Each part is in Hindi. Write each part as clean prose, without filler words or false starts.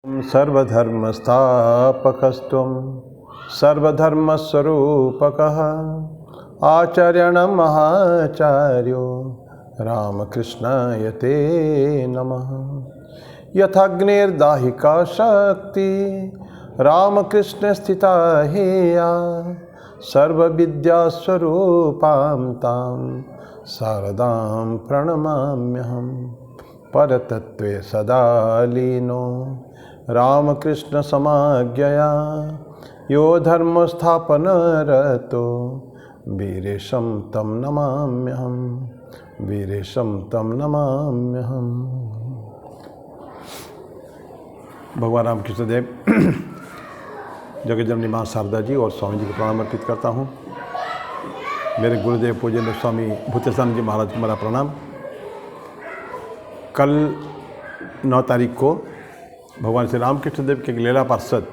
सर्वधर्मस्थापकस्त्वं सर्वधर्मस्वरूपकः आचार्याणां महाचार्यो रामकृष्णाय ते नमः। यथाग्निर्दाहिका शक्ति रामकृष्ण स्थिता हेया सर्वविद्यास्वरूपां तां शारदां प्रणमाम्यहम्। परतत्त्वे सदा लीनो रामकृष्ण समाज्ञया यो धर्मस्थापनरतो वीरेशं तं नमाम्यहम्। वीरेशं तं नमाम्यहम्। भगवान रामकृष्ण देव जगत जननी माँ शारदा जी और स्वामी जी को प्रणाम अर्पित करता हूँ। मेरे गुरुदेव पूज्य स्वामी भूतेशानंद जी महाराज को मेरा प्रणाम। कल 9 तारीख को भगवान श्री रामकृष्ण देव के लीला पार्षद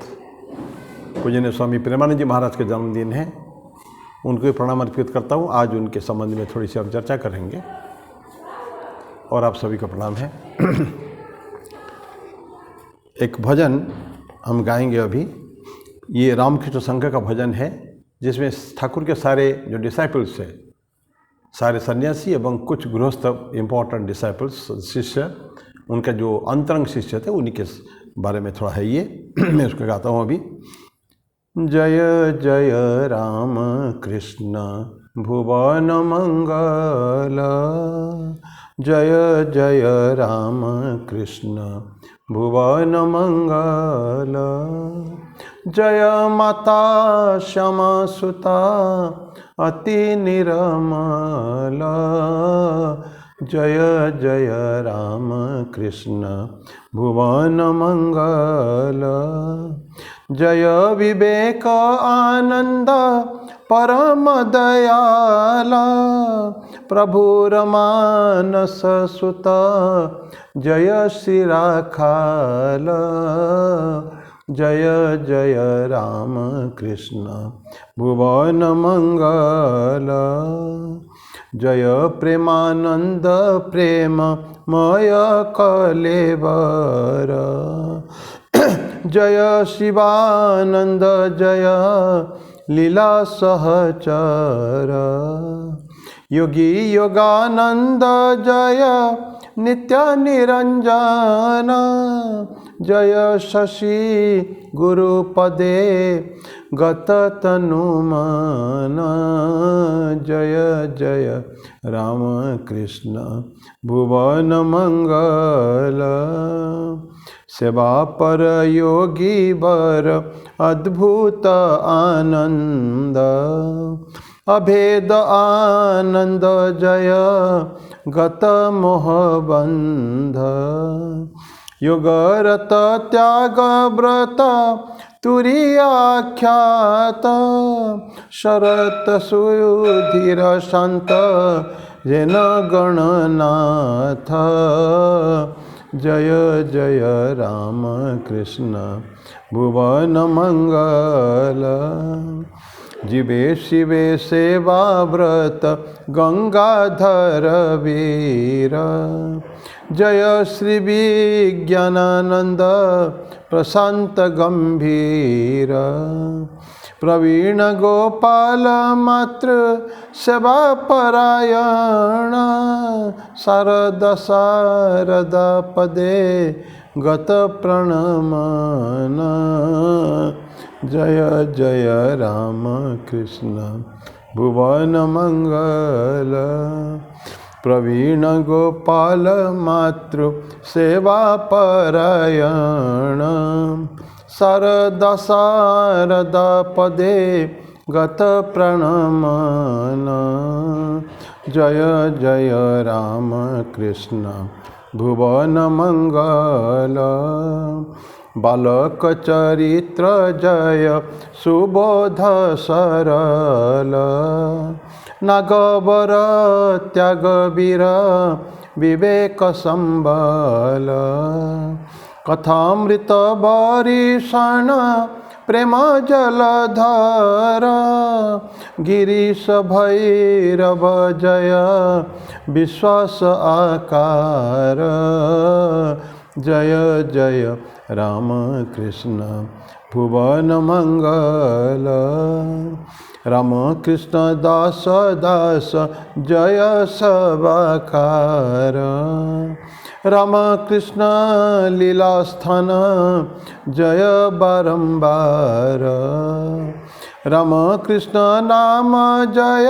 पूजनीय स्वामी प्रेमानंद जी महाराज का जन्मदिन है, उनको प्रणाम अर्पित करता हूँ। आज उनके संबंध में थोड़ी सी हम चर्चा करेंगे और आप सभी को प्रणाम है। एक भजन हम गाएंगे अभी। ये रामकृष्ण संघ का भजन है जिसमें ठाकुर के सारे जो डिसाइपल्स हैं, सारे सन्यासी एवं कुछ गृहस्थ इम्पोर्टेंट डिसाइपल्स शिष्य, उनका जो अंतरंग शिष्य थे उन्हीं के बारे में थोड़ा है ये। मैं उसको गाता हूँ अभी। जय जय राम कृष्ण भुवन मंगल, जय जय राम कृष्ण भुवन मंगल, जय माता श्यामा सुता अति निरमल, जय जय राम कृष्ण भुवन मंगल, जय विवेक आनंद परम दयाल, प्रभुरमानस सुत जय श्री राखाल, जय जय राम कृष्ण भुवन मंगल, जय प्रेमानंद प्रेम मय कलेवर, जय शिवानंद जय लीला सहचर, योगी योगानंद जय नित्य निरंजन, जय शशि गुरुपदे गत तनुमन, जय जय राम कृष्ण भुवन मंगल, सेवा पर योगी वर अद्भुत आनंद, अभेद आनंद जय गत मोहबंध, योगरत त्याग व्रत तुरीयाख्यात, शरत सुधीर शांत जेन गणनाथ, जय जय राम कृष्ण भुवन मंगल, जीवे शिवे सेवा व्रत गंगाधर वीर, जय श्री विज्ञानानंद प्रशांत गंभीर, प्रवीण गोपाल मातृ सेवा परायण, शारदा शारदा पदे गत प्रणमन, जय जय राम कृष्ण भुवन मंगल, प्रवीण गोपाल मातृ सेवा परायण, शारदा शारदा पदे गत प्रणमन, जय जय राम कृष्ण भुवन मंगल, बालक चरित्र जय सुबोध सरल, नागवर त्याग वीर विवेक संबल, कथामृत बरिषण प्रेम जलधर, गिरीश भैरव जय विश्वास आकार, जय जय राम कृष्ण भुवन मंगल। राम कृष्ण दास दास जय सबाकार। राम कृष्ण लीला स्थान जय बारंबार। राम कृष्ण नाम जय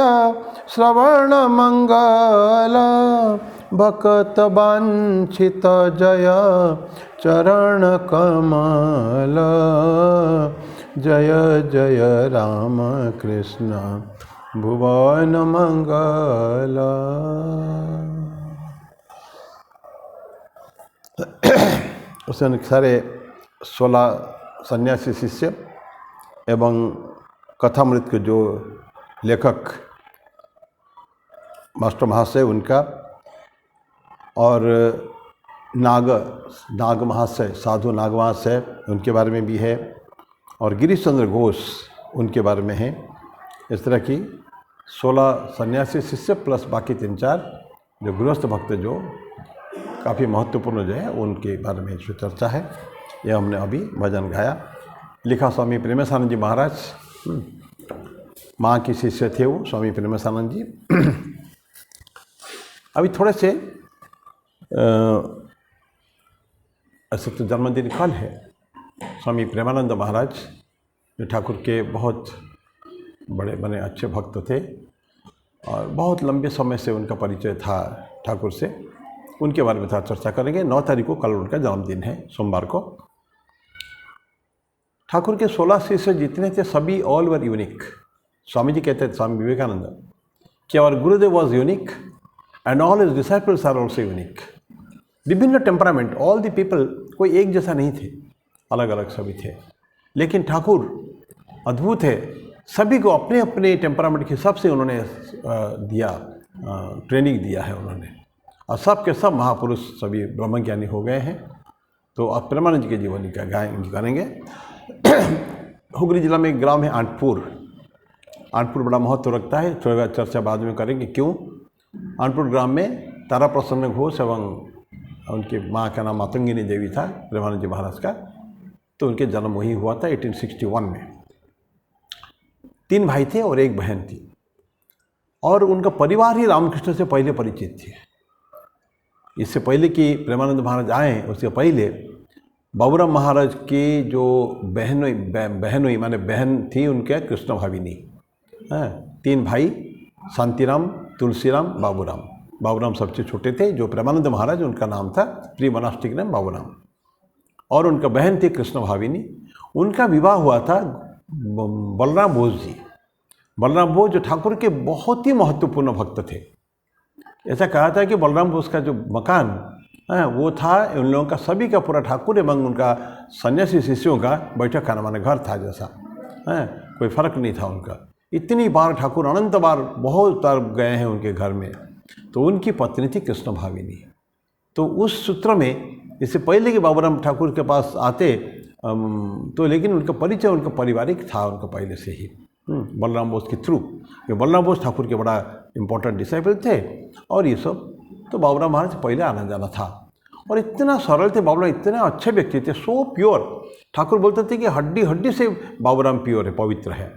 श्रवण मंगल। भक्त वांछित जय चरण कमल। जय जय राम कृष्ण भुवन मंगल। उसने सारे 16 सन्यासी शिष्य एवं कथामृत के जो लेखक मास्टर महाशय उनका और नाग महाशय, साधु नाग महाशय उनके बारे में भी है, और गिरीश चंद्र घोष उनके बारे में है। इस तरह की 16 सन्यासी शिष्य प्लस बाकी 3-4 जो गृहस्थ भक्त जो काफ़ी महत्वपूर्ण जो है उनके बारे में जो चर्चा है, यह हमने अभी भजन गाया। लिखा स्वामी प्रेमानंद जी महाराज, माँ के शिष्य थे वो स्वामी प्रेमानंद जी। अभी थोड़े से ऐसे तो जन्मदिन कल है। स्वामी प्रेमानंद महाराज जो ठाकुर के बहुत बड़े बने अच्छे भक्त थे और बहुत लंबे समय से उनका परिचय था ठाकुर से, उनके बारे में थोड़ा चर्चा करेंगे। 9 तारीख को कल उनका जन्मदिन है, सोमवार को। ठाकुर के 16 शिष्य जितने थे सभी all were unique. Swami ji कहते थे, स्वामी विवेकानंद, कि our Gurudev was unique and all his disciples are also unique. विभिन्न टेम्परामेंट, ऑल द पीपल, कोई एक जैसा नहीं थे, अलग अलग सभी थे, लेकिन ठाकुर अद्भुत है, सभी को अपने अपने टेम्परामेंट के हिसाब से उन्होंने ट्रेनिंग दिया है उन्होंने, और सब के सब महापुरुष सभी ब्रह्मज्ञानी हो गए हैं। तो अब प्रेमानंद जी के जीवनी का करेंगे। हुगली जिला में एक ग्राम है आंटपुर। आंटपुर बड़ा महत्व रखता है, थोड़ा चर्चा बाद में करेंगे क्यों। आंटपुर ग्राम में तारा प्रसन्न घोष एवं उनकी माँ का नाम मातंगिनी देवी था, प्रेमानंद जी महाराज का। तो उनके जन्म वही हुआ था 1861 में। 3 भाई थे और 1 बहन थी, और उनका परिवार ही रामकृष्ण से पहले परिचित थे। इससे पहले कि प्रेमानंद महाराज आए, उससे पहले बाबूराम महाराज की जो बहनोई माने बहन थी उनके कृष्ण भाविनी। 3 भाई, शांतिराम, तुलसीराम, बाबूराम। बाबूराम सबसे छोटे थे, जो प्रेमानंद महाराज उनका नाम था, प्री मोनास्टिक नाम बाबूराम, और उनका बहन थी कृष्ण भाविनी। उनका विवाह हुआ था बलराम बोस जी। बलराम बोस जो ठाकुर के बहुत ही महत्वपूर्ण भक्त थे। ऐसा कहा था कि बलराम बोस का जो मकान वो था उन लोगों का, सभी का पूरा ठाकुर एवं उनका सन्यासी शिष्यों का बैठक खाना माने घर था जैसा, कोई फर्क नहीं था उनका। इतनी बार ठाकुर अनंत बार बहुत बार गए हैं उनके घर में। तो उनकी पत्नी थी कृष्ण भाविनी। तो उस सूत्र में इससे पहले कि बाबूराम ठाकुर के पास आते तो, लेकिन उनका परिचय उनका पारिवारिक था उनका पहले से ही, बलराम बोस के थ्रू। बलराम बोस ठाकुर के बड़ा इम्पोर्टेंट डिसाइपल थे, और ये सब तो बाबूराम महाराज से पहले आना जाना था। और इतना सरल थे बाबूराम, इतने अच्छे व्यक्ति थे, सो प्योर। ठाकुर बोलते थे कि हड्डी हड्डी से बाबूराम प्योर है, पवित्र है।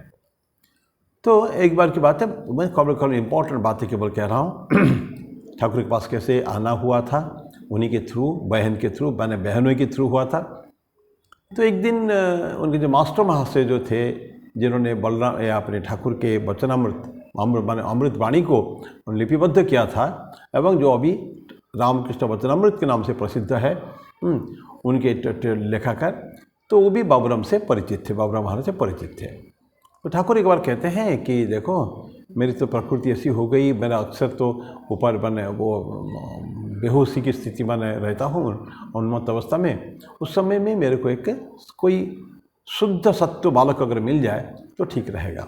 तो एक बार की बात है, मैं केवल इम्पोर्टेंट बातें केवल कह रहा हूँ। ठाकुर के पास कैसे आना हुआ था, उन्हीं के थ्रू, बहन के थ्रू, मैंने बहनों के थ्रू हुआ था। तो एक दिन उनके जो मास्टर महाशय जो थे, जिन्होंने बलराम या अपने ठाकुर के वचनामृत अमृत वाणी को लिपिबद्ध किया था, एवं जो अभी रामकृष्ण वचनामृत के नाम से प्रसिद्ध है, उनके लेखाकार, तो वो भी बाबूराम से परिचित थे, बाबूराम महाराज से परिचित थे। तो ठाकुर एक बार कहते हैं कि देखो, मेरी तो प्रकृति ऐसी हो गई, मेरा अक्सर तो ऊपर बने वो बेहोशी की स्थिति में रहता हूँ उन्मत्त अवस्था में। उस समय में मेरे को एक कोई शुद्ध सत्व बालक अगर मिल जाए तो ठीक रहेगा।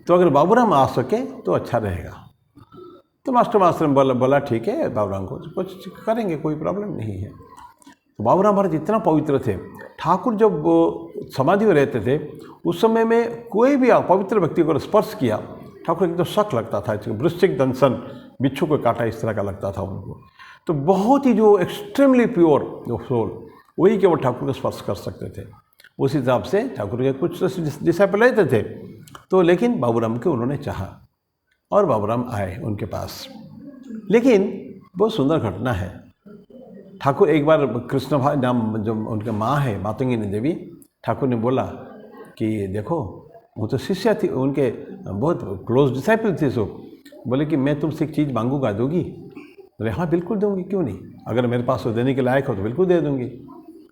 तो अगर बाबूराम आ सके तो अच्छा रहेगा। तो मास्टर बोला ठीक है, बाबूराम को कुछ करेंगे, कोई प्रॉब्लम नहीं है। तो बाबूराम महाराज इतना पवित्र थे, ठाकुर जब समाधि में रहते थे उस समय में कोई भी पवित्र व्यक्ति को स्पर्श किया, ठाकुर एकदम शक लगता था, वृश्चिक दंशन, बिच्छू को काटा, इस तरह का लगता था उनको। तो बहुत ही जो एक्सट्रीमली प्योर जो सोल, वही केवल ठाकुर को स्पर्श कर सकते थे। उस हिसाब से ठाकुर के कुछ डिसाइपल रहते थे, तो लेकिन बाबूराम को उन्होंने चाहा और बाबूराम आए उनके पास। लेकिन बहुत सुंदर घटना है। ठाकुर एक बार कृष्ण भाई नाम जो उनके माँ है मातंगिनी देवी, ठाकुर ने बोला कि देखो वो तो शिष्य थी, उनके बहुत क्लोज डिसाइपल थे। सो बोले कि मैं तुमसे एक चीज़ मांगूंगा, दोगी? बोले हाँ बिल्कुल दूंगी, क्यों नहीं, अगर मेरे पास वो देने के लायक हो तो बिल्कुल दे दूंगी।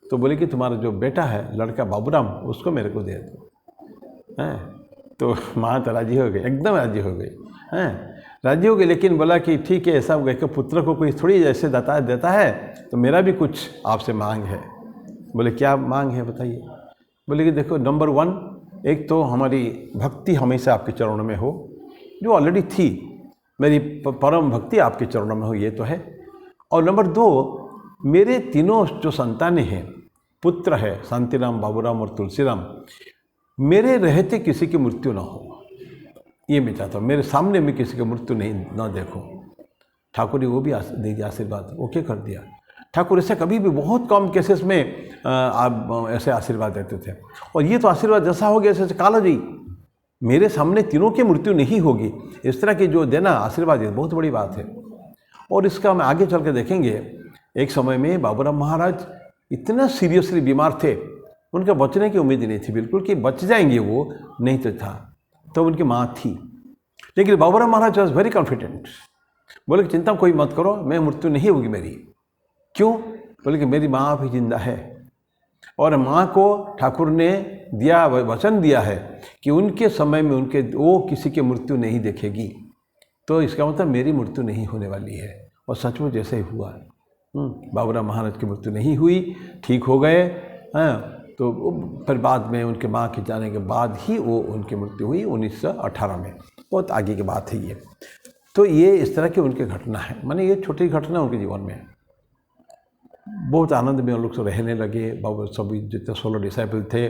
तो बोले कि तुम्हारा जो बेटा है लड़का बाबूराम, उसको मेरे को दे दो। हैं तो माँ तो राजी हो गई, एकदम राजी हो गई, हैं राजी हो गई। लेकिन बोला कि ठीक है, ऐसा कि पुत्र को कोई थोड़ी ऐसे देता है, तो मेरा भी कुछ आपसे मांग है। बोले क्या मांग है बताइए? बोले कि देखो, नंबर 1, एक तो हमारी भक्ति हमेशा आपके चरणों में हो, जो ऑलरेडी थी, मेरी परम भक्ति आपके चरणों में हो, ये तो है। और नंबर 2, मेरे तीनों जो संतानें हैं, पुत्र है शांतिराम, बाबूराम और तुलसीराम, मेरे रहते किसी की मृत्यु ना हो, ये मैं चाहता हूँ। मेरे सामने में किसी की मृत्यु नहीं ना देखो। ठाकुर ने वो भी दे दिया आशीर्वाद, ओके कर दिया। ठाकुर ऐसे कभी भी बहुत कम केसेस में आप ऐसे आशीर्वाद देते थे, और ये तो आशीर्वाद जैसा हो गया जैसे काला जी, मेरे सामने तीनों की मृत्यु नहीं होगी, इस तरह की जो देना आशीर्वाद, ये बहुत बड़ी बात है। और इसका हम आगे चल के देखेंगे। एक समय में बाबूराम महाराज इतना सीरियसली बीमार थे, उनके बचने की उम्मीद नहीं थी बिल्कुल कि बच जाएंगे, वो नहीं तो था। तो उनकी माँ थी, लेकिन बाबूराम महाराज वॉज वेरी कॉन्फिडेंट। बोले कि चिंता कोई मत करो, मैं मृत्यु नहीं होगी मेरी। क्यों? बोले कि मेरी माँ भी जिंदा है, और माँ को ठाकुर ने दिया वचन दिया है कि उनके समय में वो किसी की मृत्यु नहीं देखेगी। तो इसका मतलब मेरी मृत्यु नहीं होने वाली है, और सचमुच जैसे ही हुआ। बाबूराम महाराज की मृत्यु नहीं हुई, ठीक हो गए। तो फिर बाद में उनके माँ के जाने के बाद ही वो उनकी मृत्यु हुई 1918 में। बहुत आगे की बात है ये। तो ये इस तरह की उनकी घटना है, माने ये छोटी घटना उनके जीवन में। बहुत आनंद में उन लोग से रहने लगे। बाबू सभी जितने 16 डिसाइपल थे,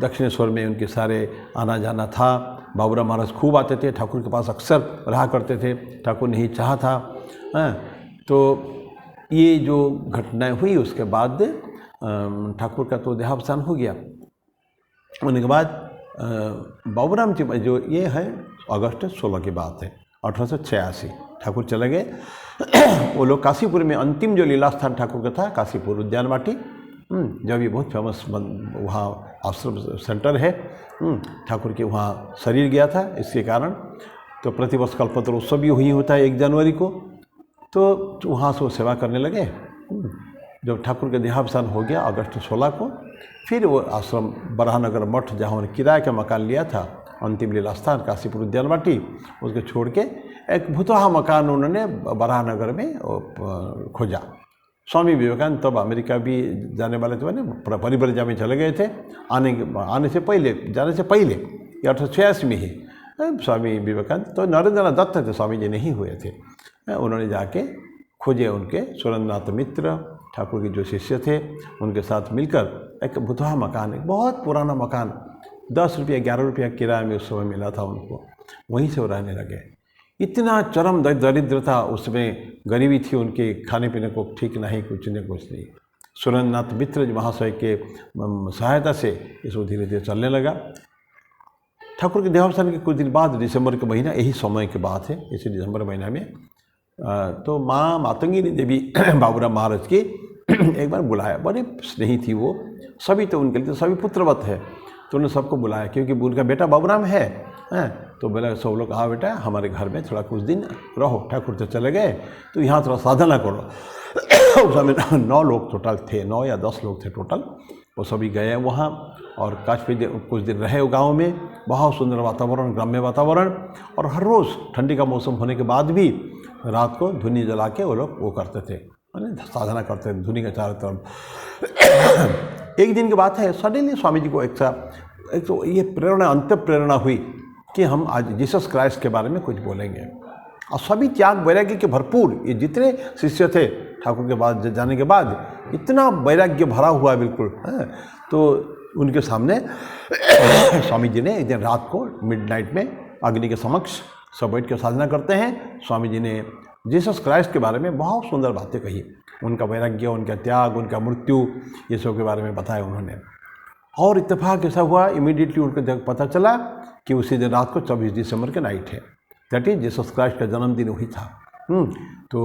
दक्षिणेश्वर में उनके सारे आना जाना था। बाबूराम महाराज खूब आते थे, ठाकुर के पास अक्सर रहा करते थे, ठाकुर ने ही चाहा था। तो ये जो घटनाएं हुई, उसके बाद ठाकुर का तो देहावसान हो गया। उनके बाद बाबूराम जी जो ये है अगस्त 16 की बात है, 1886 ठाकुर चले गए। वो लोग काशीपुर में अंतिम जो लीला स्थान ठाकुर का था, काशीपुर उद्यान वाटी, जब ये बहुत फेमस वहाँ आश्रम सेंटर है, ठाकुर के वहाँ शरीर गया था, इसके कारण तो प्रतिवर्ष कल्पतरु उत्सव भी हुई होता है 1 जनवरी को। तो वहाँ से वो सेवा करने लगे। जब ठाकुर का देहावसान हो गया अगस्त 16 को, फिर वो आश्रम बराहनगर मठ, जहाँ उन्होंने किराए का मकान लिया था, अंतिम लीला स्थान काशीपुर उद्यान वाटी, उसको छोड़ के एक भुतहा मकान उन्होंने बराहनगर में खोजा। स्वामी विवेकानंद तब अमेरिका भी जाने वाले थे, मैंने परिव्रजा में चले गए थे। जाने से पहले ये 1886 में ही स्वामी विवेकानंद, तो नरेंद्रनाथ दत्त थे, स्वामी जी नहीं हुए थे। उन्होंने जाके खोजे, उनके सुरेंद्रनाथ मित्र ठाकुर के जो शिष्य थे, उनके साथ मिलकर एक भुतहा मकान, एक बहुत पुराना मकान, 10 रुपया 11 रुपया किराए में उस समय मिला था उनको, वहीं से वो रहने लगे। इतना चरम दरिद्रता, उसमें गरीबी थी, उनके खाने पीने को ठीक नहीं, कुछ नहीं। सुरेंद्रनाथ मित्र महाशय के सहायता से इसको धीरे धीरे चलने लगा। ठाकुर के देहावसान के कुछ दिन बाद, दिसंबर के महीना, यही समय की बात है, इसी दिसंबर महीना में, तो माँ मातंगिनी देवी बाबूराम महाराज की एक बार बुलाया। बड़ी स्नेही थी वो, सभी तो उनके लिए सभी पुत्रवत है, तो उन्होंने सबको बुलाया, क्योंकि उनका बेटा बाबूराम है। तो बोला सब लोग, आओ बेटा हमारे घर में थोड़ा कुछ दिन रहो, ठाकुर तो चले गए, तो यहाँ थोड़ा साधना करो। उस समय 9 लोग टोटल थे, 9 या 10 लोग थे टोटल। वो सभी गए वहाँ, और काफ़ी कुछ दिन रहे गाँव में। बहुत सुंदर वातावरण, ग्राम्य वातावरण, और हर रोज़ ठंडी का मौसम होने के बाद भी रात को धुनी जला के वो लोग वो करते थे, मैंने साधना करते थे धुनी के चारों तरफ। एक दिन की बात है, सडनली स्वामी जी को एक तो ये प्रेरणा, अंत प्रेरणा हुई कि हम आज जीसस क्राइस्ट के बारे में कुछ बोलेंगे। और सभी त्याग वैराग्य के भरपूर, ये जितने शिष्य थे ठाकुर के बाद जाने के बाद, इतना वैराग्य भरा हुआ बिल्कुल। तो उनके सामने स्वामी जी ने एक दिन रात को मिडनाइट में अग्नि के समक्ष सब बैठ के साधना करते हैं। स्वामी जी ने जीसस क्राइस्ट के बारे में बहुत सुंदर बातें कही। उनका वैराग्य, उनका त्याग, उनका मृत्यु, ये सब के बारे में बताया उन्होंने। और इत्तेफाक ऐसा हुआ, इमीडिएटली उनको जब पता चला कि उसी दिन रात को 24 दिसंबर के नाइट है, दैट इज जीसस क्राइस्ट का जन्मदिन वही था। तो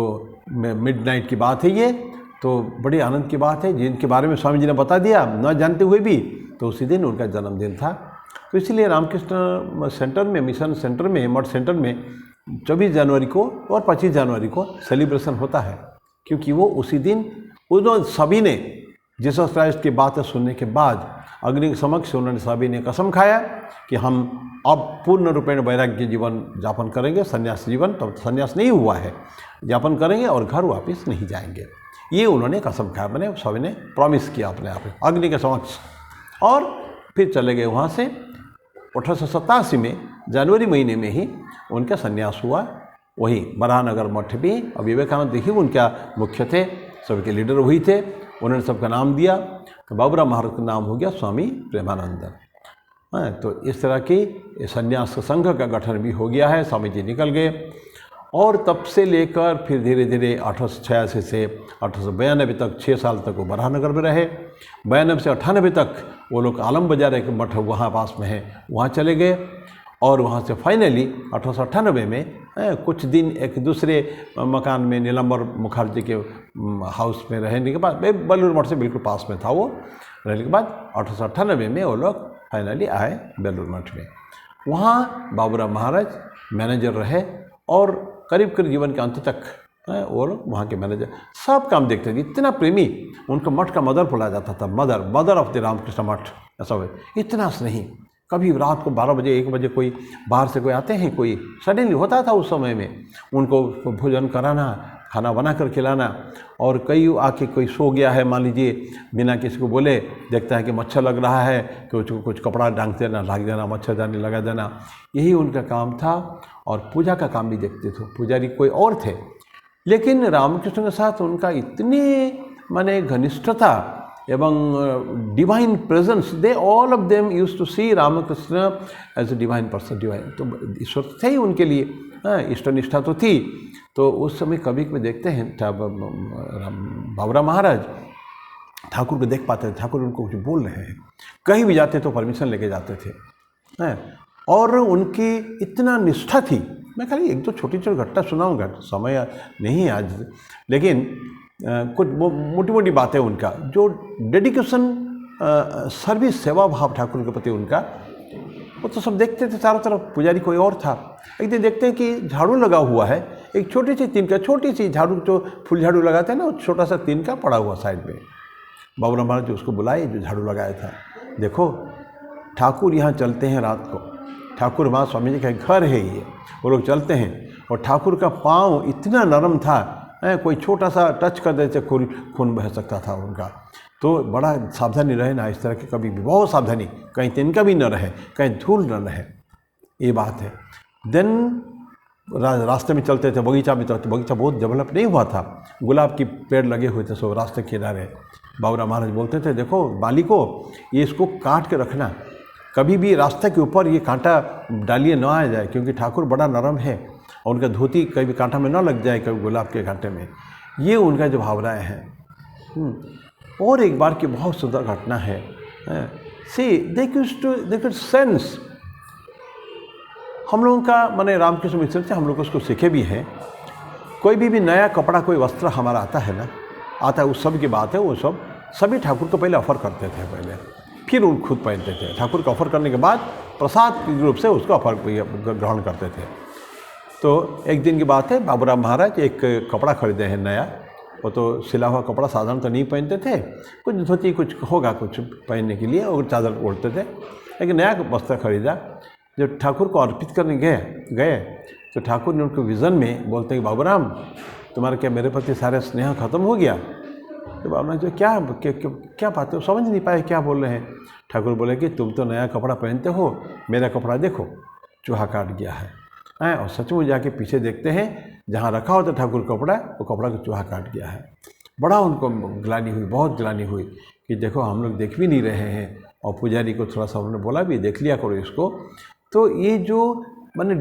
मिडनाइट की बात है ये, तो बड़ी आनंद की बात है, जिनके बारे में स्वामी जी ने बता दिया न जानते हुए भी, तो उसी दिन उनका जन्मदिन था। तो इसलिए रामकृष्ण सेंटर में, मिशन सेंटर में, मठ सेंटर में 24 जनवरी को और 25 जनवरी को सेलिब्रेशन होता है, क्योंकि वो उसी दिन उन्होंने सभी ने जीसस क्राइस्ट की बातें सुनने के बाद अग्नि के समक्ष उन्होंने सभी ने कसम खाया कि हम अब पूर्ण रूपेण वैराग्य जीवन यापन करेंगे, संन्यास जीवन, तो संन्यास नहीं हुआ है, यापन करेंगे और घर वापस नहीं जाएंगे। ये उन्होंने कसम खाया, मैंने सभी ने प्रॉमिस किया अपने आप अग्नि के समक्ष, और फिर चले गए वहाँ से। 1887 में जनवरी महीने में ही उनका संन्यास हुआ, वही बराहनगर मठ भी। और विवेकानंद देखिए उनका मुख्य थे, सबके लीडर वही थे, उन्होंने सबका नाम दिया, तो बाबूराम महाराज का नाम हो गया स्वामी प्रेमानंद। हाँ, तो इस तरह की संन्यास संघ का गठन भी हो गया है, स्वामी जी निकल गए। और तब से लेकर फिर धीरे धीरे 1886 से 1892 तक 6 साल तक वो बराहनगर में रहे। 92 से 98 तक वो लोग आलम बाजार एक मठ वहाँ पास में है, वहाँ चले गए। और वहाँ से फाइनली 1898 में कुछ दिन एक दूसरे मकान में नीलम्बर मुखर्जी के हाउस में रहने के बाद, बेलूर मठ से बिल्कुल पास में था वो, रहने के बाद 1898 में वो लोग फाइनली आए बेलूर मठ में। वहाँ बाबूराम महाराज मैनेजर रहे और करीब करीब जीवन के अंत तक और वहाँ के मैनेजर सब काम देखते थे। इतना प्रेमी, उनका मठ का मदर बोला जाता था, मदर ऑफ द रामकृष्ण मठ, ऐसा हो। इतना स्नेही, कभी रात को 12 बजे 1 बजे कोई बाहर से कोई आते हैं, कोई सडनली होता था उस समय में, उनको भोजन कराना, खाना बना कर खिलाना। और कई आके कोई सो गया है मान लीजिए, बिना किसी को बोले, देखता है कि मच्छर लग रहा है तो उसको कुछ कपड़ा डांग देना, ढाक देना, मच्छरदानी लगा देना, यही उनका काम था। और पूजा का काम भी देखते थे, पुजारी कोई और थे, लेकिन रामकृष्ण के साथ उनका इतनी माने घनिष्ठता एवं divine presence, they all of them used to see Ramakrishna as a divine person, divine, तो ईश्वर थे ही उनके लिए, इष्ट निष्ठा तो थी। तो उस समय कभी कभी देखते हैं बाबूराम महाराज ठाकुर को देख पाते थे, ठाकुर उनको कुछ बोल रहे हैं, कहीं भी जाते तो परमिशन लेके जाते थे। और उनकी इतना निष्ठा थी, मैं खाली एक दो छोटी छोटी घटना सुनाऊंगा, समय नहीं आज, लेकिन कुछ मोटी मोटी बातें उनका, जो डेडिकेशन, सर्विस, सेवा भाव ठाकुर के प्रति उनका, वो तो सब देखते थे। चारों तरफ पुजारी कोई और था। एक दिन देखते हैं कि झाड़ू लगा हुआ है, एक छोटी सी तिनका, छोटी सी झाड़ू, जो फुल झाड़ू लगाते हैं ना, छोटा सा तिनका पड़ा हुआ साइड में। बाबूराम महाराज उसको बुलाए, जो झाड़ू लगाया था, देखो ठाकुर यहाँ चलते हैं रात को, ठाकुर वहाँ स्वामी जी का घर है ये, वो लोग चलते हैं, और ठाकुर का पाँव इतना नरम था, कोई छोटा सा टच कर देते खून बह सकता था उनका। तो बड़ा सावधानी रहे ना, इस तरह की कभी भी बहुत सावधानी, कहीं तिनका भी न रहे, कहीं धूल न रहे, ये बात है। देन रास्ते में चलते थे, बगीचा में चलते, बगीचा बहुत डेवलप नहीं हुआ था, गुलाब की पेड़ लगे हुए थे सब रास्ते किनारे। बाबूराम महाराज बोलते थे, देखो बाली को, ये इसको काट के रखना, कभी भी रास्ते के ऊपर ये कांटा डालिए ना आ जाए, क्योंकि ठाकुर बड़ा नरम है और उनका धोती कभी कांटा में ना लग जाए, कभी गुलाब के कांटे में। ये उनका जो भावनाएं हैं। और एक बार की बहुत सुंदर घटना है, सी दे कुड सेंस, हम लोगों का माने रामकृष्ण मिशन से हम लोग उसको सीखे भी हैं। कोई भी नया कपड़ा, कोई वस्त्र हमारा आता है ना, आता है, उस सब की बात है, वो सब सभी ठाकुर को पहले ऑफर करते थे, पहले फिर वो खुद पहनते थे। ठाकुर को ऑफर करने के बाद प्रसाद के रूप से उसको ऑफर ग्रहण करते थे। तो एक दिन की बात है, बाबूराम महाराज एक कपड़ा खरीदे हैं नया, वो तो सिला हुआ कपड़ा साधारण तो नहीं पहनते थे, कुछ धोती कुछ होगा कुछ पहनने के लिए, और चादर ओढ़ते थे। लेकिन नया वस्त्र खरीदा, जब ठाकुर को अर्पित करने गए तो ठाकुर ने उनको विज़न में बोलते हैं, बाबूराम तुम्हारा क्या मेरे प्रति सारा स्नेह खत्म हो गया? तो बाबूराम जो क्या बात है, समझ नहीं पाए क्या बोल रहे हैं। ठाकुर बोले कि तुम तो नया कपड़ा पहनते हो, मेरा कपड़ा देखो चूहा काट गया है। और सचमुच जाके पीछे देखते हैं, जहाँ रखा होता ठाकुर कपड़ा, वो कपड़ा को चूहा काट गया है। बड़ा उनको ग्लानि हुई, बहुत ग्लानि हुई कि देखो हम लोग देख भी नहीं रहे हैं। और पुजारी को थोड़ा सा उन्होंने बोला भी, देख लिया करो इसको। तो ये जो माने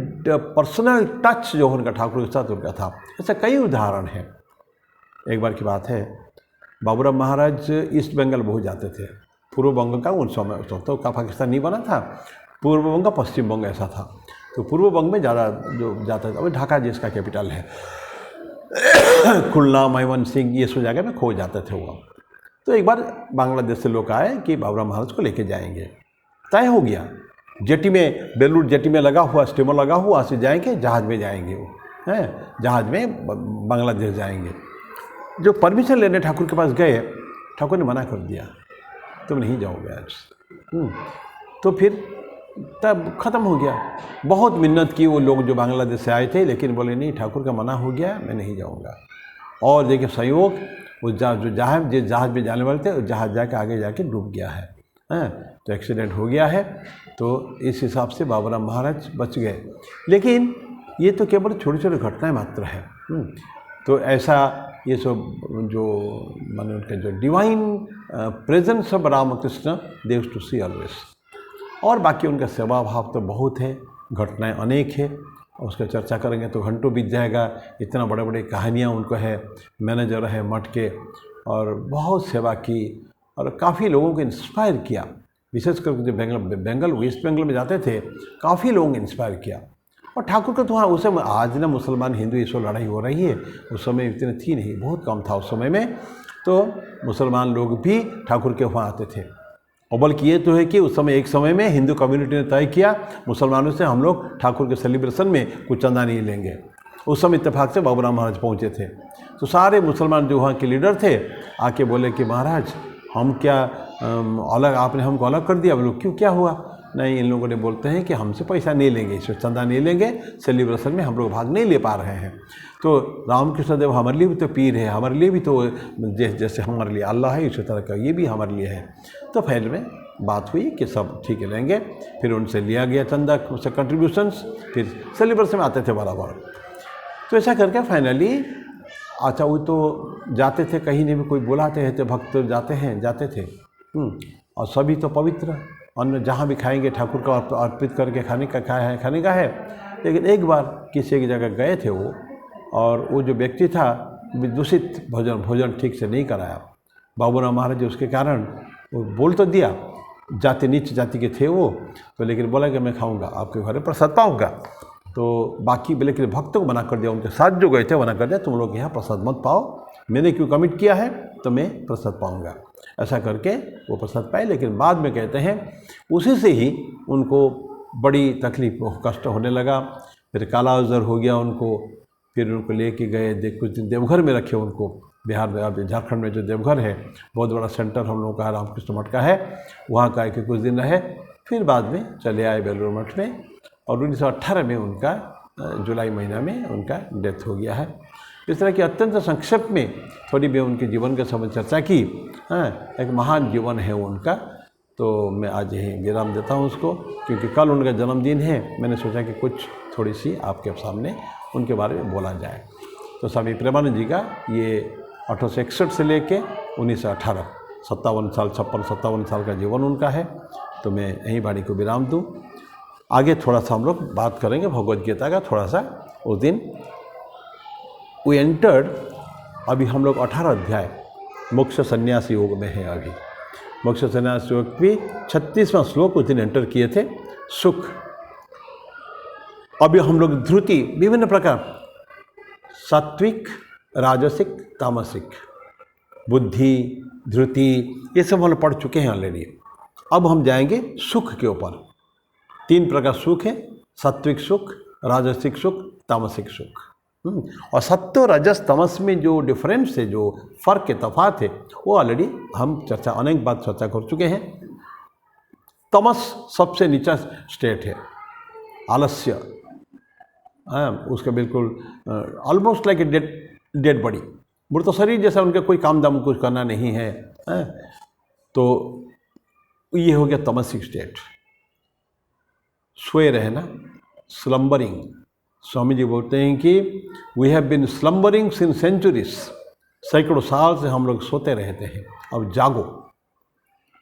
पर्सनल टच जो उनका ठाकुर के साथ उनका था, ऐसा कई उदाहरण हैं। एक बार की बात है, बाबूराम महाराज ईस्ट बंगाल बहुत जाते थे। पूर्व बंग का उन समय तो का पाकिस्तान नहीं बना था, पूर्व बंग पश्चिम बंग ऐसा था। तो पूर्व बंग में ज़्यादा जो जाता था, अभी ढाका जिसका कैपिटल है, खुलना, मैमन सिंह, ये सब जगह में खो जाते थे वो। तो एक बार बांग्लादेश से लोग आए कि बाबूराम महाराज को लेके जाएंगे। तय हो गया, जेटी में, बेलूर जेटी में लगा हुआ, स्टीमर लगा हुआ, से जाएंगे, जहाज़ में जाएंगे वो, हैं जहाज़ में बांग्लादेश जाएंगे। जो परमिशन लेने ठाकुर के पास गए, ठाकुर ने मना कर दिया, तुम नहीं जाओगे आज। तो फिर तब ख़त्म हो गया। बहुत मिन्नत की वो लोग जो बांग्लादेश से आए थे, लेकिन बोले नहीं, ठाकुर का मना हो गया, मैं नहीं जाऊंगा। और देखिए संयोग, वो जो जहाज़ में जाने वाले थे, उस जहाज़ जाके आगे जाके डूब गया है, तो एक्सीडेंट हो गया है। तो इस हिसाब से बाबूराम महाराज बच गए। लेकिन ये तो केवल छोटी छोटी घटनाएं मात्र है। तो ऐसा ये सब जो माने उनका जो divine presence of Ramakrishna they used to see always. और बाकी उनका सेवा भाव तो बहुत है, घटनाएं अनेक है, उसका चर्चा करेंगे तो घंटों बीत जाएगा। इतना बड़े बड़े कहानियाँ उनको है, मैनेजर है मठ के, और बहुत सेवा की और काफ़ी लोगों को इंस्पायर किया। विशेषकर जो बंगाल वेस्ट बंगाल में जाते थे, काफ़ी लोगों को इंस्पायर किया। और ठाकुर का तो वहाँ उस समय, आज ना मुसलमान हिंदू ये सब लड़ाई हो रही है, उस समय इतनी थी नहीं, बहुत कम था उस समय में। तो मुसलमान लोग भी ठाकुर के वहाँ आते थे। और बल्कि ये तो है कि उस समय, एक समय में हिंदू कम्युनिटी ने तय किया मुसलमानों से, हम लोग ठाकुर के सेलिब्रेशन में कुछ चंदा नहीं लेंगे। उस समय इत्तेफाक से बाबूराम महाराज पहुँचे थे। तो सारे मुसलमान जो वहाँ के लीडर थे आके बोले कि महाराज हम क्या अलग, आपने हमको अलग कर दिया। बोलो क्यों, क्या हुआ? नहीं, इन लोगों ने बोलते हैं कि हमसे पैसा नहीं लेंगे, इससे चंदा नहीं लेंगे, सेलिब्रेशन में हम लोग भाग नहीं ले पा रहे हैं। तो रामकृष्ण देव हमारे लिए भी तो पीर है, हमारे लिए भी तो जैसे हमारे लिए अल्लाह है, इसी तरह का ये भी हमारे लिए है। तो फाइनल में बात हुई कि सब ठीक है लेंगे। फिर उनसे लिया गया चंदा से कंट्रीब्यूशंस, फिर सेलिब्रेशन में आते थे बराबर। तो ऐसा करके फाइनली, अच्छा वो तो जाते थे, कहीं नहीं भी कोई बुलाते हैं तो भक्त जाते थे। और सभी तो पवित्र, अन्न जहाँ भी खाएंगे ठाकुर का अर्पित करके खाने का है। लेकिन एक बार किसी की जगह गए थे वो, और वो जो व्यक्ति था दूषित भोजन ठीक से नहीं कराया। बाबूराम महाराज उसके कारण वो बोल तो दिया, नीच जाति के थे वो तो, लेकिन बोला कि मैं खाऊंगा, आपके घर में प्रसाद पाऊंगा। तो बाकी लेकिन भक्तों को मना कर दिया, उनके साथ जो गए थे मना कर दिया, तुम लोग यहाँ प्रसाद मत पाओ, मैंने क्यों कमिट किया है तो मैं प्रसाद पाऊंगा। ऐसा करके वो प्रसाद पाए। लेकिन बाद में कहते हैं उसी से ही उनको बड़ी तकलीफ कष्ट होने लगा। फिर काला अजर हो गया उनको। फिर उनको लेके गए, कुछ दिन देवघर में रखे उनको। बिहार में, झारखंड में जो देवघर है, बहुत बड़ा सेंटर हम लोगों का रामकृष्ण मठ का है, वहाँ का के कुछ दिन रहे। फिर बाद में चले आए बेलूर मठ में, और 1918 में उनका जुलाई महीना में उनका डेथ हो गया है। इस तरह की अत्यंत संक्षेप में थोड़ी भी उनके जीवन के समय चर्चा की। एक महान जीवन है उनका। तो मैं आज यहीं विराम देता हूँ उसको, क्योंकि कल उनका जन्मदिन है। मैंने सोचा कि कुछ थोड़ी सी आपके सामने उनके बारे में बोला जाए। तो स्वामी प्रेमानंद जी का ये 1861 से लेके 1918 57 साल 56-57 साल का जीवन उनका है। तो मैं यहीं वाणी को विराम दूँ। आगे थोड़ा सा हम लोग बात करेंगे भगवद गीता का थोड़ा सा। उस दिन वी एंटर्ड, अभी हम लोग 18 अध्याय मोक्ष संन्यास योग में है। अभी मोक्ष संन्यास योग भी 36वां श्लोक उस दिन एंटर किए थे। सुख, अभी हम लोग ध्रुति विभिन्न प्रकार, सात्विक, राजसिक, तामसिक, बुद्धि, ध्रुति, ये सब हम लोग पढ़ चुके हैं ऑलरेडी। अब हम जाएंगे सुख के ऊपर। 3 प्रकार सुख है, सात्विक सुख, राजसिक सुख, तामसिक सुख। और सत्व, रजस, तमस में जो डिफरेंस है, जो फ़र्क है, तफात है, वो ऑलरेडी हम अनेक बात चर्चा कर चुके हैं। तमस सबसे नीचा स्टेट है, आलस्य, उसका बिल्कुल almost like a dead body, मृत शरीर जैसा, उनका कोई काम दाम कुछ करना नहीं है। तो ये हो गया तमसिक स्टेट। सोए रहना, स्लम्बरिंग। स्वामी जी बोलते हैं कि we have been slumbering since centuries, सैकड़ों साल से हम लोग सोते रहते हैं। अब जागो,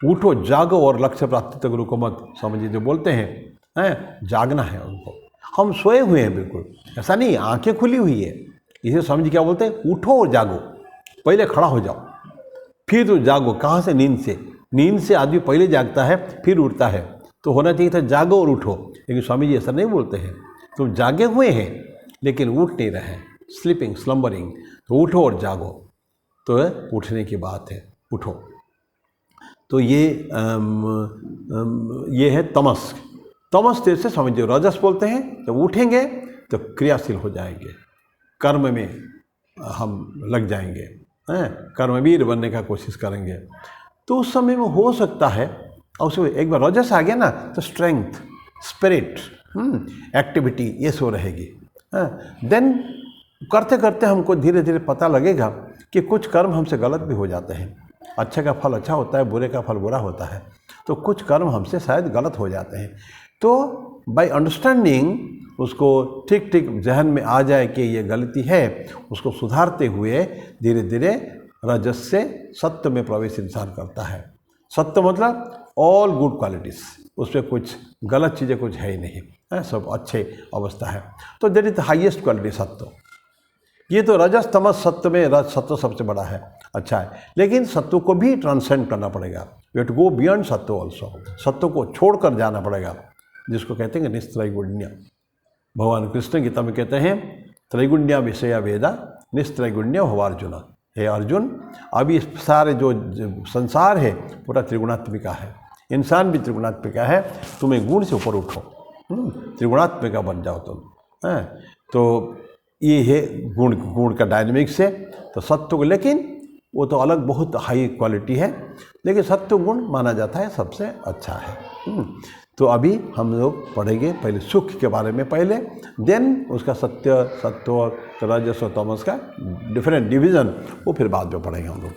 उठो, जागो और लक्ष्य प्राप्ति तक रुको मत। स्वामी जी जो बोलते हैं जागना है उनको। हम सोए हुए हैं बिल्कुल, ऐसा नहीं, आंखें खुली हुई है। इसे स्वामी जी क्या बोलते हैं, उठो और जागो। पहले खड़ा हो जाओ, फिर तो जागो। कहाँ से? नींद से आदमी पहले जागता है फिर उठता है। तो होना चाहिए था जागो और उठो, लेकिन स्वामी जी ऐसा नहीं बोलते हैं। तुम जागे हुए हैं लेकिन उठ नहीं रहे, स्लीपिंग, स्लम्बरिंग, तो उठो और जागो। तो उठने की बात है, उठो। तो ये है तमस। तमस तेज से स्वामी जी रजस बोलते हैं। जब उठेंगे तो क्रियाशील हो जाएंगे, कर्म में हम लग जाएंगे, कर्मवीर बनने का कोशिश करेंगे। तो उस समय में हो सकता है, और उसमें एक बार रजस आ गया ना तो स्ट्रेंथ, स्पिरिट, एक्टिविटी ये सो रहेगी। देन करते करते हमको धीरे धीरे पता लगेगा कि कुछ कर्म हमसे गलत भी हो जाते हैं। अच्छे का फल अच्छा होता है, बुरे का फल बुरा होता है। तो कुछ कर्म हमसे शायद गलत हो जाते हैं। तो बाय अंडरस्टैंडिंग उसको ठीक ठीक जहन में आ जाए कि ये गलती है, उसको सुधारते हुए धीरे धीरे रजस से सत्य में प्रवेश इंसान करता है। सत्य मतलब ऑल गुड क्वालिटीज़, उसमें कुछ गलत चीज़ें कुछ है ही नहीं, सब अच्छे अवस्था है। तो that is the highest quality सत्य। ये तो रजस तमस सत्य में सत्य सबसे बड़ा है, अच्छा है। लेकिन सत्य को भी ट्रांसेंड करना पड़ेगा, we have to go beyond satya also. सत्य को छोड़कर जाना पड़ेगा, जिसको कहते हैं निस्त्रैगुण्य। भगवान कृष्ण गीता में कहते हैं त्रैगुण्य विषया वेदा निस्त्रैगुण्य भवार्जुन। हे अर्जुन, अभी सारे जो संसार है पूरा त्रिगुणात्मिका है, इंसान भी त्रिगुणात्मिका है। तुम्हें गुण से ऊपर उठो, त्रिगुणात्मिका बन जाओ तुम। तो ये है गुण का डायनेमिक्स है। तो सत्व को, लेकिन वो तो अलग बहुत हाई क्वालिटी है, लेकिन सत्व गुण माना जाता है सबसे अच्छा है। तो अभी हम लोग पढ़ेंगे पहले सुख के बारे में पहले, देन उसका सत्य, सत्व, रजस और तमस का डिफरेंट डिवीज़न वो फिर बाद में पढ़ेंगे हम लोग।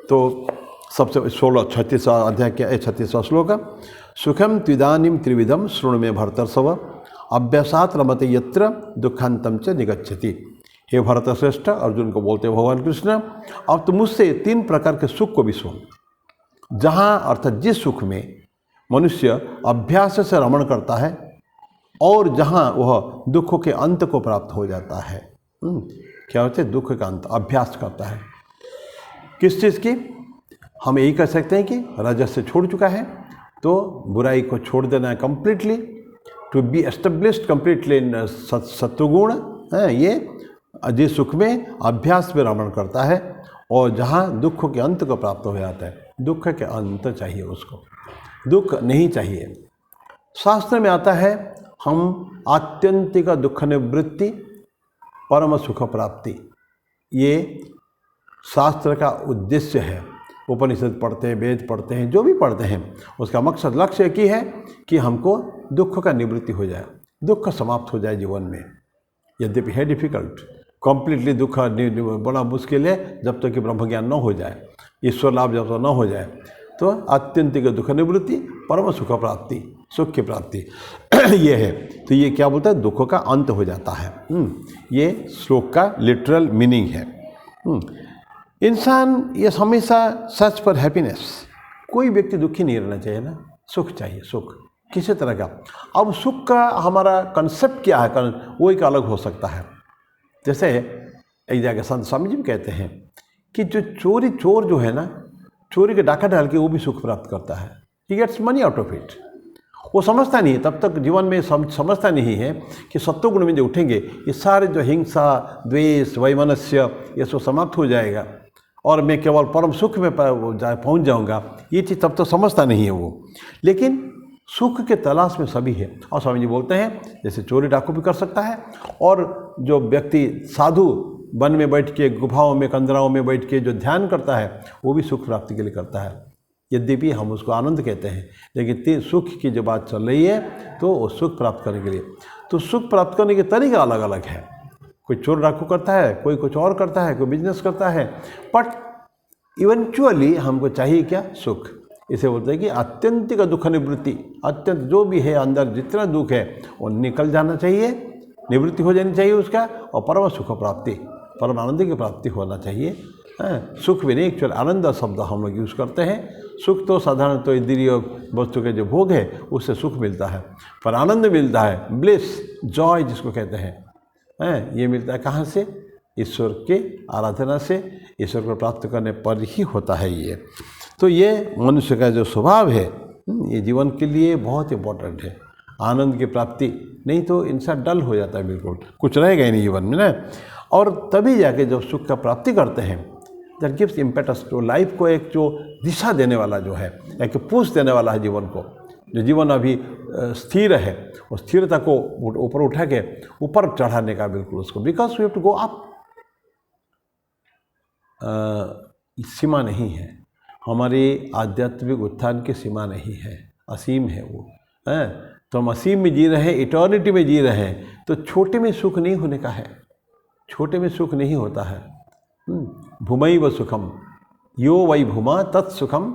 तो सबसे 36वां अध्याय क्या है? 36वां श्लोक। सुखम त्विदानीम त्रिविधम शृणु मे भरतर्षभ अभ्यासात रमते यत्र दुखांतम च निगच्छति। हे भरत श्रेष्ठ, अर्जुन को बोलते भगवान कृष्ण, अब तो मुझसे 3 प्रकार के सुख को भी सुन। जहाँ अर्थात जिस सुख में मनुष्य अभ्यास से रमण करता है और जहाँ वह दुखों के अंत को प्राप्त हो जाता है। क्या होता है? दुख का अंत अभ्यास करता है। किस चीज़ की? हम यही कह सकते हैं कि रजस से छोड़ चुका है तो बुराई को छोड़ देना है completely, to be established completely in sattvaguna. ये जिस सुख में अभ्यास में रमण करता है और जहाँ दुख के अंत को प्राप्त हो जाता है। दुख के अंत चाहिए उसको, दुख नहीं चाहिए। शास्त्र में आता है हम आत्यंतिक दुख निवृत्ति परम सुख प्राप्ति, ये शास्त्र का उद्देश्य है। उपनिषद पढ़ते हैं, वेद पढ़ते हैं, जो भी पढ़ते हैं, उसका मकसद लक्ष्य एक ही है कि हमको दुख का निवृत्ति हो जाए, दुख समाप्त हो जाए जीवन में। यद्यपि है डिफिकल्ट, कम्प्लीटली दुख बड़ा मुश्किल है जब तक कि ब्रह्म ज्ञान न हो जाए, ईश्वर लाभ जब तक न हो जाए। तो आत्यंतिक दुख निवृत्ति परम सुख प्राप्ति, सुख की प्राप्ति ये है। तो ये क्या बोलता है? दुखों का अंत हो जाता है। ये श्लोक का लिटरल मीनिंग है। इंसान ये हमेशा सर्च फॉर हैप्पीनेस, कोई व्यक्ति दुखी नहीं रहना चाहिए ना, सुख चाहिए, सुख किसी तरह का। अब सुख का हमारा कंसेप्ट क्या है, वो एक अलग हो सकता है। जैसे एक जगह संत स्वामी जी भी कहते हैं कि जो चोर जो है ना, चोरी के डाका डाल के वो भी सुख प्राप्त करता है, he gets money out of it. वो समझता नहीं है, तब तक जीवन में समझता नहीं है कि सत्वगुण में जो उठेंगे ये सारे जो हिंसा, द्वेष, वैमनस्य ये सब समाप्त हो जाएगा और मैं केवल परम सुख में पहुंच जाऊंगा। ये चीज़ तब तो समझता नहीं है वो, लेकिन सुख के तलाश में सभी है। और स्वामी जी बोलते हैं जैसे चोरी डाकू भी कर सकता है, और जो व्यक्ति साधु वन में बैठ के, गुफाओं में, कंदराओं में बैठ के जो ध्यान करता है वो भी सुख प्राप्ति के लिए करता है। यद्यपि हम उसको आनंद कहते हैं, लेकिन सुख की जो बात चल रही है तो वो सुख प्राप्त करने के लिए, तो सुख प्राप्त करने के तरीका अलग अलग है। कोई चोर डाकू करता है, कोई कुछ और करता है, कोई बिजनेस करता है, बट इवेंचुअली हमको चाहिए क्या? सुख। इसे बोलते हैं कि आत्यंतिक दुख निवृत्ति, अत्यंत जो भी है अंदर जितना दुख है वो निकल जाना चाहिए, निवृत्ति हो जानी चाहिए उसका, और परम सुख प्राप्ति, परम आनंद की प्राप्ति होना चाहिए। सुख भी नहीं, एक्चुअल आनंद शब्द हम लोग यूज़ करते हैं। सुख तो साधारण तो इंद्रिय वस्तु के जो भोग है उससे सुख मिलता है, पर आनंद मिलता है, ब्लिस, जॉय जिसको कहते हैं, ये मिलता है कहाँ से? ईश्वर के आराधना से, ईश्वर को प्राप्त करने पर ही होता है ये। तो ये मनुष्य का जो स्वभाव है ये जीवन के लिए बहुत इम्पोर्टेंट है, आनंद की प्राप्ति। नहीं तो इंसान डल हो जाता है, बिल्कुल कुछ रहेगा ही नहीं जीवन में ना। और तभी जाके जब सुख का प्राप्ति करते हैं, that gives impetus to life को, एक जो दिशा देने वाला जो है, एक पुश देने वाला है जीवन को। जो जीवन अभी स्थिर है, उस स्थिरता को ऊपर उठा के ऊपर चढ़ाने का बिल्कुल उसको, because we have to go up. सीमा नहीं है, हमारी आध्यात्मिक उत्थान की सीमा नहीं है, असीम है वो है। तो हम असीम में जी रहे हैं, इटर्निटी में जी रहे हैं, तो छोटे में सुख नहीं होने का है, छोटे में सुख नहीं होता है। भूमैव सुखम यो वै भूमा तत्सुखम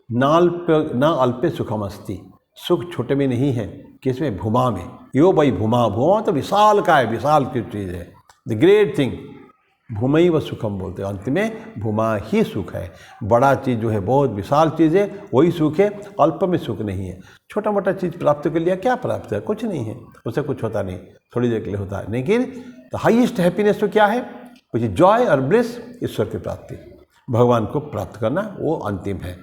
न अल्पे सुखम अस्ति। सुख छोटे में नहीं है, किसमें? भूमा में। यो वै भूमा, भूमा तो विशाल का है, विशाल की चीज़ है, द ग्रेट थिंग। भूमैव सुखम बोलते हैं, अंत में भूमा ही सुख है। बड़ा चीज़ जो है, बहुत विशाल चीज़ है, वही सुख है, अल्प में सुख नहीं है। छोटा मोटा चीज़ प्राप्त कर लिया, क्या प्राप्त है? कुछ नहीं है, उससे कुछ होता नहीं, थोड़ी देर के लिए होता है। लेकिन द हाईएस्ट हैप्पीनेस तो क्या है? विच इज जॉय और ब्लिस, ईश्वर की प्राप्ति, भगवान को प्राप्त करना, वो अंतिम है।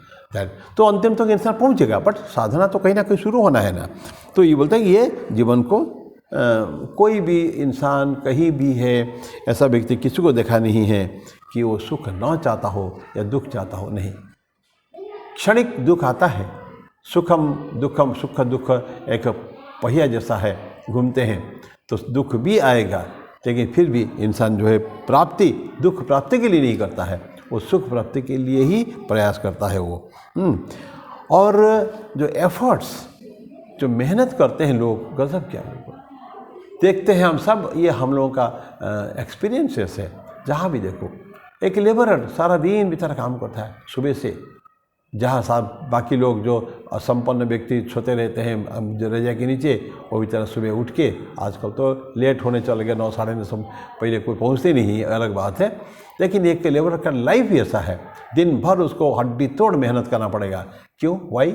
तो अंतिम तक इंसान पहुँचेगा, बट साधना तो कहीं ना कहीं शुरू होना है ना। तो ये बोलते हैं कि ये जीवन को कोई भी इंसान कहीं भी है, ऐसा व्यक्ति किसी को देखा नहीं है कि वो सुख ना चाहता हो या दुख चाहता हो, नहीं। क्षणिक दुख आता है, सुखम दुखम, सुख दुख एक पहिया जैसा है, घूमते हैं, तो दुख भी आएगा, लेकिन फिर भी इंसान जो है प्राप्ति, दुख प्राप्ति के लिए नहीं करता है, वो सुख प्राप्ति के लिए ही प्रयास करता है वो। और जो एफर्ट्स, जो मेहनत करते हैं लोग, गजब क्या देखते हैं हम सब, ये हम लोगों का एक्सपीरियंसेस है। जहाँ भी देखो, एक लेबरर सारा दिन बेचारा काम करता है सुबह से, जहाँ साहब बाकी लोग जो असंपन्न व्यक्ति सोते रहते हैं जो रजा के नीचे, वो बेचारा सुबह उठ के, आजकल तो लेट होने चल गया, 9 साढ़े 9, पहले कोई पहुँचते नहीं, अलग बात है। लेकिन एक लेबर का लाइफ ही ऐसा है, दिन भर उसको हड्डी तोड़ मेहनत करना पड़ेगा। क्यों? Why?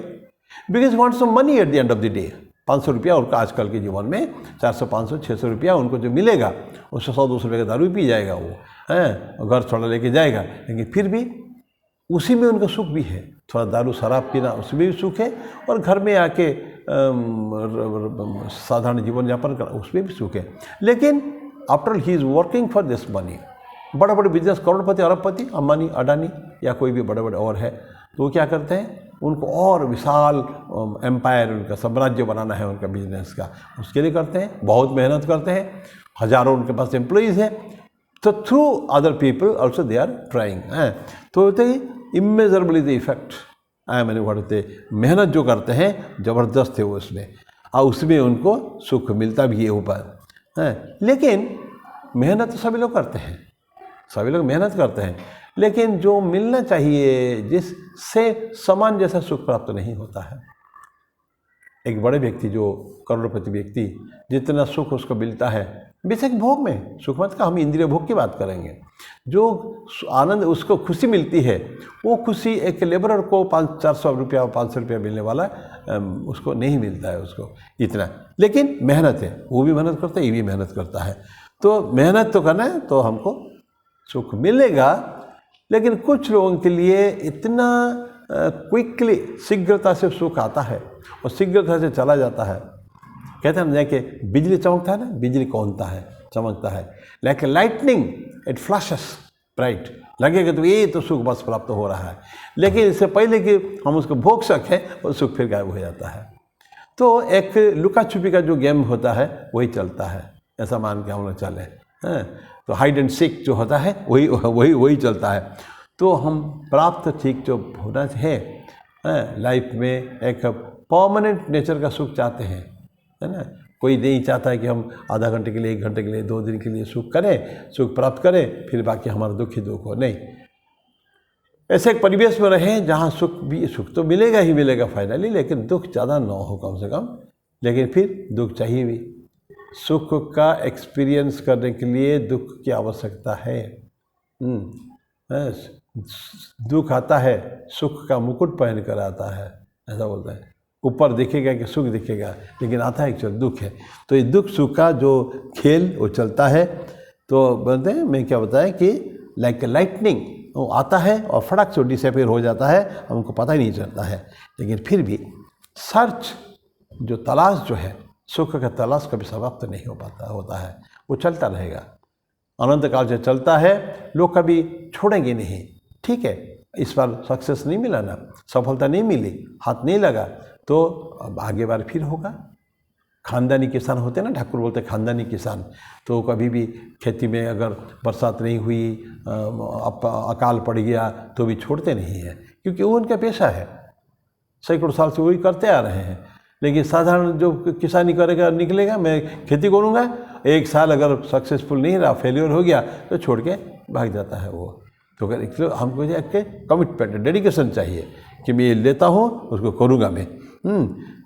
Because wants some money at the end of the day. 500 रुपया उनका आजकल के जीवन में 400, 500, 600 रुपया उनको जो मिलेगा, उससे 100-200 रुपये का दारू पी जाएगा वो, हैं, घर थोड़ा लेके जाएगा, लेकिन फिर भी उसी में उनका सुख भी है। थोड़ा दारू शराब पीना, उसमें भी सुख है, और घर में आके साधारण जीवन यापन करना, उसमें भी सुख है। लेकिन after he is working for this money, बड़े बड़े बिजनेस, करोड़पति, अरबपति, अंबानी, अडानी या कोई भी बड़े बड़े और है, तो वो क्या करते हैं? उनको और विशाल एम्पायर, उनका साम्राज्य बनाना है उनका बिजनेस का, उसके लिए करते हैं, बहुत मेहनत करते हैं, हजारों उनके पास एम्प्लॉइज़ हैं। तो through other people also they are trying. तो होते ही इमेजरेबली द इफेक्ट मैंने बढ़ते, मेहनत जो करते हैं ज़बरदस्त है वो उसमें, और उसमें उनको सुख मिलता भी है ऊपर। लेकिन मेहनत तो सभी लोग करते हैं, सभी लोग मेहनत करते हैं, लेकिन जो मिलना चाहिए, जिससे समान जैसा सुख प्राप्त नहीं होता है। एक बड़े व्यक्ति, जो करोड़पति व्यक्ति, जितना सुख उसको मिलता है बेशक भोग में, सुख मत का हम इंद्रिय भोग की बात करेंगे, जो आनंद उसको खुशी मिलती है, वो खुशी एक लेबरर को 400 रुपया 500 रुपया मिलने वाला उसको नहीं मिलता है उसको इतना। लेकिन मेहनत है, वो भी मेहनत करता है, ये भी मेहनत करता है, तो मेहनत तो करना है तो हमको सुख मिलेगा। लेकिन कुछ लोगों के लिए इतना क्विकली, शीघ्रता से सुख आता है और शीघ्रता से चला जाता है। कहते हैं ना कि बिजली चमकता है ना, बिजली कौनता है, चमकता है, like lightning it flashes bright, लगेगा तो ये तो सुख बस प्राप्त हो रहा है, लेकिन इससे पहले कि हम उसको भोग सकें वो सुख फिर गायब हो जाता है। तो एक लुका छुपी का जो गेम होता है वही चलता है, ऐसा मान के हम लोग चले हैं। तो हाइड एंड सीक जो होता है वही चलता है। तो हम प्राप्त ठीक जो होना है लाइफ में, एक परमानेंट नेचर का सुख चाहते हैं, है ना। कोई नहीं चाहता है कि हम आधा घंटे के लिए, 1 घंटे के लिए, 2 दिन के लिए सुख करें, सुख प्राप्त करें, फिर बाकी हमारा दुख ही दुख हो। नहीं, ऐसे एक परिवेश में रहें जहाँ सुख तो मिलेगा ही मिलेगा फाइनली, लेकिन दुख ज़्यादा ना हो कम से कम, लेकिन फिर दुख चाहिए भी। सुख का एक्सपीरियंस करने के लिए दुख की आवश्यकता है। दुख आता है, सुख का मुकुट पहन कर आता है, ऐसा बोलता है। ऊपर दिखेगा कि सुख दिखेगा, लेकिन आता है एक्चुअल दुख है। तो ये दुख सुख का जो खेल वो चलता है, तो बोलते हैं मैं क्या बताया कि लाइक लाइटनिंग वो आता है और फटक से डिसअपीयर हो जाता है, हमको पता ही नहीं चलता है। लेकिन फिर भी सर्च जो तलाश जो है, सुख का तलाश कभी समाप्त नहीं हो पाता होता है, वो चलता रहेगा, अनंत काल से चलता है, लोग कभी छोड़ेंगे नहीं। ठीक है, इस बार सक्सेस नहीं मिला ना, सफलता नहीं मिली, हाथ नहीं लगा, तो अब आगे बार फिर होगा। खानदानी किसान होते हैं ना, ठाकुर बोलते हैं खानदानी किसान, तो कभी भी खेती में अगर बरसात नहीं हुई, अकाल पड़ गया तो भी छोड़ते नहीं हैं, क्योंकि वो उनका पेशा है, सैकड़ों साल से वही करते आ रहे हैं। लेकिन साधारण जो किसानी करेगा निकलेगा, मैं खेती करूँगा, एक साल अगर सक्सेसफुल नहीं रहा, फेलियर हो गया, तो छोड़ के भाग जाता है वो। तो अगर इसलिए हमको जाके कमिटमेंट, डेडिकेशन चाहिए कि मैं ये लेता हूँ, उसको करूँगा मैं।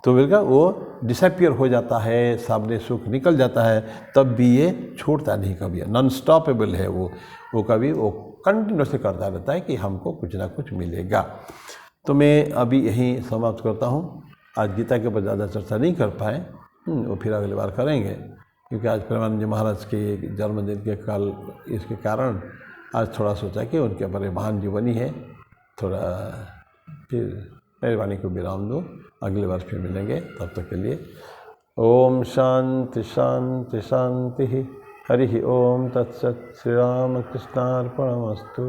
तो बिल्कुल वो डिसअपीयर हो जाता है, सामने सुख निकल जाता है, तब भी ये छोड़ता नहीं कभी, नॉन स्टॉपेबल है वो कभी वो कंटिन्यूसली करता रहता है कि हमको कुछ ना कुछ मिलेगा। तो मैं अभी यहीं समाप्त करता हूँ। आज गीता के ऊपर ज़्यादा चर्चा नहीं कर पाए, वो फिर अगली बार करेंगे, क्योंकि आज प्रेमानंद जी महाराज के जन्मदिन के कल इसके कारण आज थोड़ा सोचा कि उनके बड़े महान जीवनी है, थोड़ा फिर मेहरबानी को विराम दो, अगली बार फिर मिलेंगे, तब तक के लिए ओम शांति शांति शांति। हरि ओम तत्सत। श्री राम कृष्णार्पणमस्तु।